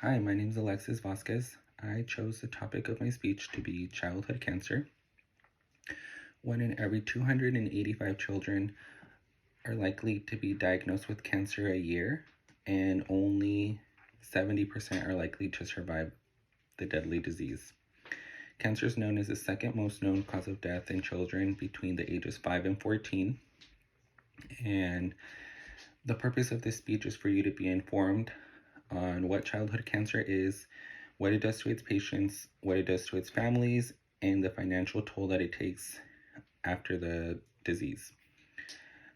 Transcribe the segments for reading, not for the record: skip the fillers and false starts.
Hi, my name is Alexis Vasquez. I chose the topic of my speech to be childhood cancer. One in every 285 children are likely to be diagnosed with cancer a year, and only 70% are likely to survive the deadly disease. Cancer is known as the second most known cause of death in children between the ages 5 and 14. And the purpose of this speech is for you to be informed on what childhood cancer is, what it does to its patients, what it does to its families, and the financial toll that it takes after the disease.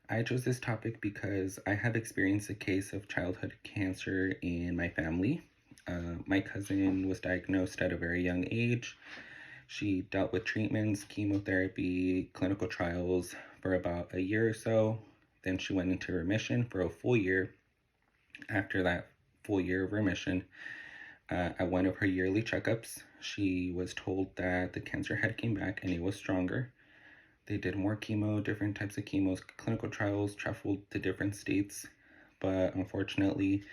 I chose this topic because I have experienced a case of childhood cancer in my family. My cousin was diagnosed at a very young age. She dealt with treatments, chemotherapy, clinical trials for about a year or so. Then she went into remission for a full year. After that full year of remission, at one of her yearly checkups, she was told that the cancer had came back and it was stronger. They did more chemo, different types of chemos, clinical trials, traveled to different states. But unfortunately,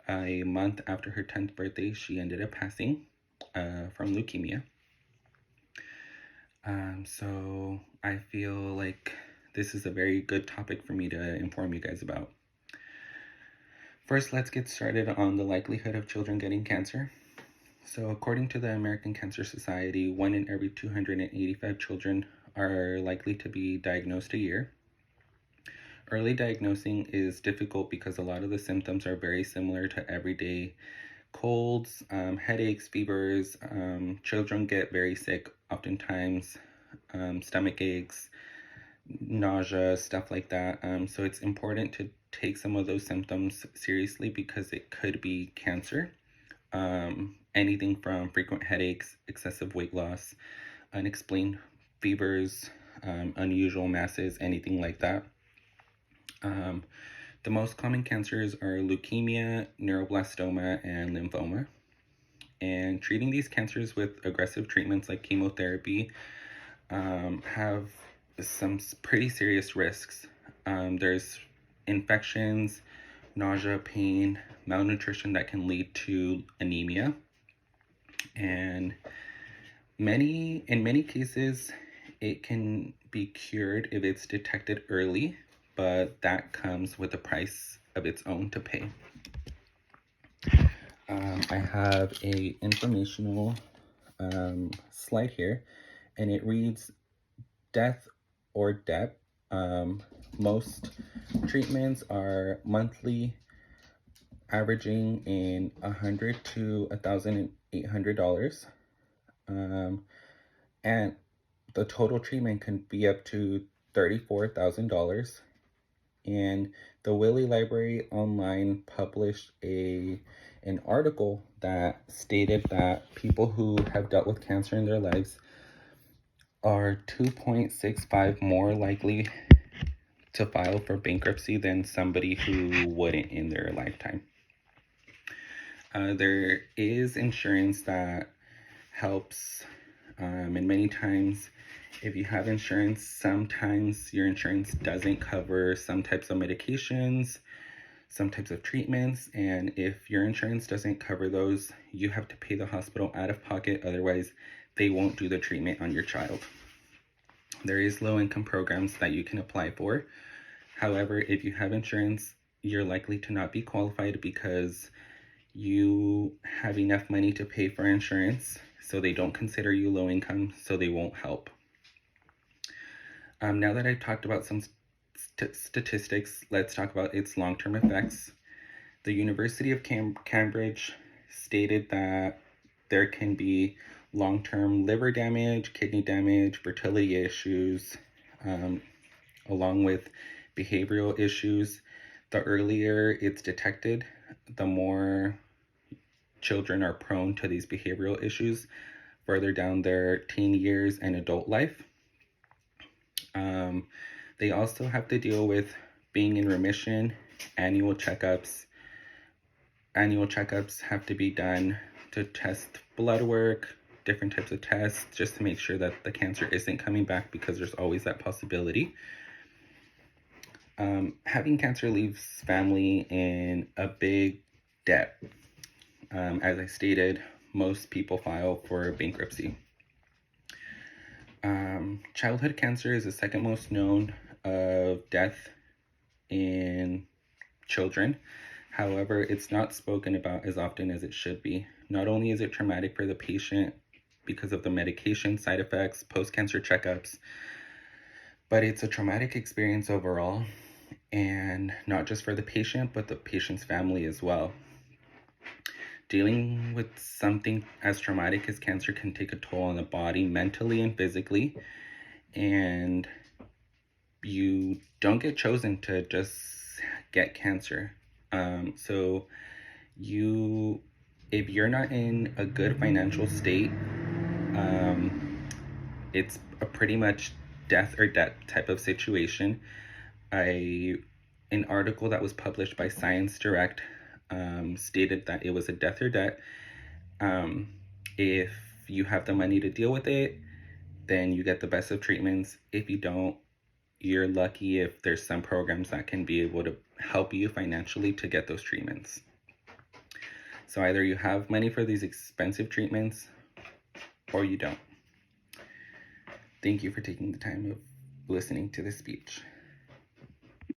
a month after her 10th birthday, she ended up passing from leukemia. So I feel like this is a very good topic for me to inform you guys about. First, let's get started on the likelihood of children getting cancer. So according to the American Cancer Society, 1 in every 285 children are likely to be diagnosed a year. Early diagnosing is difficult because a lot of the symptoms are very similar to everyday colds, headaches, fevers. Children get very sick oftentimes, stomach aches, nausea, stuff like that. So it's important to take some of those symptoms seriously because it could be cancer. Anything from frequent headaches, excessive weight loss, unexplained fevers, unusual masses, anything like that. The most common cancers are leukemia, neuroblastoma, and lymphoma. And treating these cancers with aggressive treatments like chemotherapy have some pretty serious risks. There's infections, nausea, pain, malnutrition that can lead to anemia. And in many cases, it can be cured if it's detected early, but that comes with a price of its own to pay. I have a informational slide here, and it reads death or debt. Most treatments are monthly, averaging in $100 to $1,800. And the total treatment can be up to $34,000. And the Willie Library Online published an article that stated that people who have dealt with cancer in their lives are 2.65 more likely to file for bankruptcy than somebody who wouldn't in their lifetime. There is insurance that helps, and many times if you have insurance, sometimes your insurance doesn't cover some types of medications, some types of treatments, and if your insurance doesn't cover those, you have to pay the hospital out of pocket, otherwise they won't do the treatment on your child. There is low-income programs that you can apply for. However, if you have insurance, you're likely to not be qualified because you have enough money to pay for insurance, so they don't consider you low income, so they won't help. Now that I've talked about some statistics, let's talk about its long-term effects. The University of Cambridge stated that there can be long-term liver damage, kidney damage, fertility issues, along with behavioral issues. The earlier it's detected, the more children are prone to these behavioral issues further down their teen years and adult life. They also have to deal with being in remission, annual checkups. Annual checkups have to be done to test blood work, different types of tests, just to make sure that the cancer isn't coming back, because there's always that possibility. Having cancer leaves family in a big debt. As I stated, most people file for bankruptcy. Childhood cancer is the second most known of death in children. However, it's not spoken about as often as it should be. Not only is it traumatic for the patient because of the medication side effects, post-cancer checkups, but it's a traumatic experience overall, and not just for the patient, but the patient's family as well. Dealing with something as traumatic as cancer can take a toll on the body, mentally and physically, and you don't get chosen to just get cancer. So if you're not in a good financial state, it's a pretty much death or debt type of situation. An article that was published by Science Direct stated that it was a death or debt. If you have the money to deal with it, then you get the best of treatments. If you don't, you're lucky if there's some programs that can be able to help you financially to get those treatments. So either you have money for these expensive treatments or you don't. Thank you for taking the time of listening to this speech.